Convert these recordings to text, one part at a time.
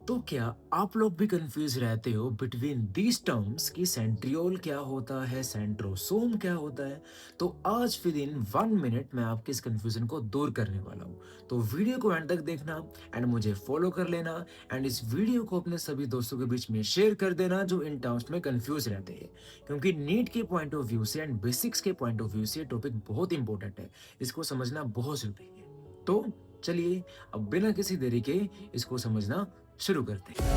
तो क्या आप लोग भी कंफ्यूज रहते हो बिटवीन दीज टर्म्स कि सेंट्रियोल क्या होता है, सेंट्रोसोम क्या होता है? तो आज फिर इन 1 मिनट मैं आपके इस कंफ्यूजन को दूर करने वाला हूँ। तो वीडियो को एंड तक देखना एंड मुझे फॉलो कर लेना एंड इस वीडियो को अपने सभी दोस्तों के बीच में शेयर कर देना जो इन टर्म्स में कंफ्यूज रहते हैं, क्योंकि नीट के पॉइंट ऑफ व्यू से एंड बेसिक्स के पॉइंट ऑफ व्यू से ये टॉपिक बहुत इंपॉर्टेंट है। इसको समझना बहुत जरूरी है। तो चलिए अब बिना किसी देरी के इसको समझना शुरू करते हैं।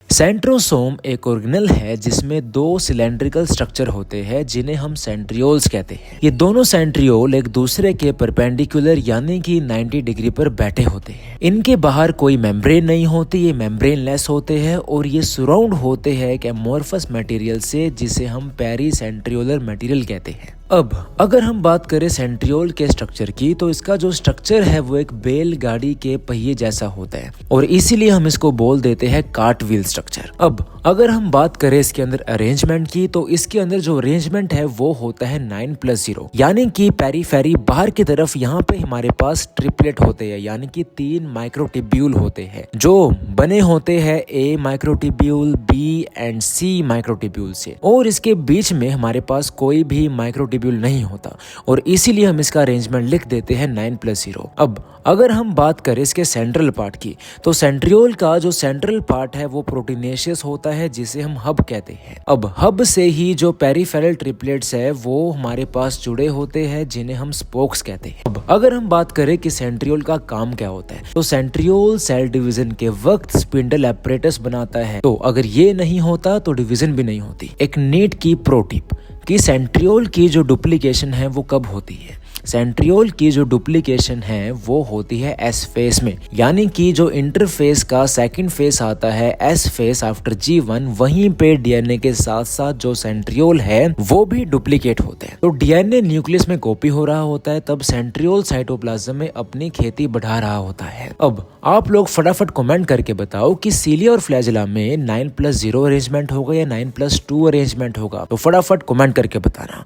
सेंट्रोसोम एक ऑर्गेनेल है जिसमें दो सिलेंड्रिकल स्ट्रक्चर होते हैं जिन्हें हम सेंट्रियोल्स कहते हैं। ये दोनों सेंट्रियोल एक दूसरे के परपेंडिकुलर यानी कि 90 डिग्री पर बैठे होते हैं। इनके बाहर कोई मेम्ब्रेन नहीं होती, ये मेम्ब्रेनलेस होते हैं और ये सराउंड होते हैं एक एमोर्फस मटेरियल से जिसे हम पेरीसेंट्रियोलर मटेरियल कहते हैं। अब अगर हम बात करें सेंट्रियोल के स्ट्रक्चर की तो इसका जो स्ट्रक्चर है वो एक बैलगाड़ी के पहिए जैसा होता है और इसीलिए हम इसको बोल देते हैं कार्ट व्हील स्ट्रक्चर। अब अगर हम बात करें इसके अंदर अरेंजमेंट की तो इसके अंदर जो अरेंजमेंट है वो होता है 9+0 यानी कि पेरीफेरी बाहर की तरफ यहाँ पे हमारे पास ट्रिपलेट होते हैं यानी कि 3 माइक्रोटिब्यूल होते हैं जो बने होते हैं A microtubule, B and C microtubule से, और इसके बीच में हमारे पास कोई भी माइक्रोटिब्यूल नहीं होता और इसीलिए हम इसका अरेंजमेंट लिख देते हैं 9+0। अब अगर हम बात करें इसके सेंट्रल पार्ट की तो सेंट्रियोल का जो सेंट्रल पार्ट है वो प्रोटीनेशियस होता है जिसे हम हब कहते हैं। अब हब से ही जो पेरिफेरल ट्रिपलेट्स है वो हमारे पास जुड़े होते हैं जिन्हें हम स्पोक्स कहते हैं। अब अगर हम बात करें कि सेंट्रियोल का काम क्या होता है तो सेंट्रियोल सेल डिवीजन के वक्त स्पिंडल एपरेटस बनाता है, तो अगर ये नहीं होता तो डिवीजन भी नहीं होती। एक नीट की प्रो टिप कि सेंट्रियोल की जो डुप्लीकेशन है वो कब होती है। सेंट्रियोल की जो डुप्लीकेशन है वो होती है एस फेस में, यानी कि जो इंटरफेस का सेकंड फेस आता है एस फेस आफ्टर G1, वहीं पे डीएनए के साथ साथ जो सेंट्रियोल है वो भी डुप्लीकेट होते हैं। तो डीएनए न्यूक्लियस में कॉपी हो रहा होता है, तब सेंट्रियोल साइटोप्लाज्म में अपनी खेती बढ़ा रहा होता है। अब आप लोग फटाफट कमेंट करके बताओ कि सीलिया और फ्लैजेला में 9+0 अरेंजमेंट होगा या 9+2 अरेंजमेंट होगा, तो फटाफट कमेंट करके बताना।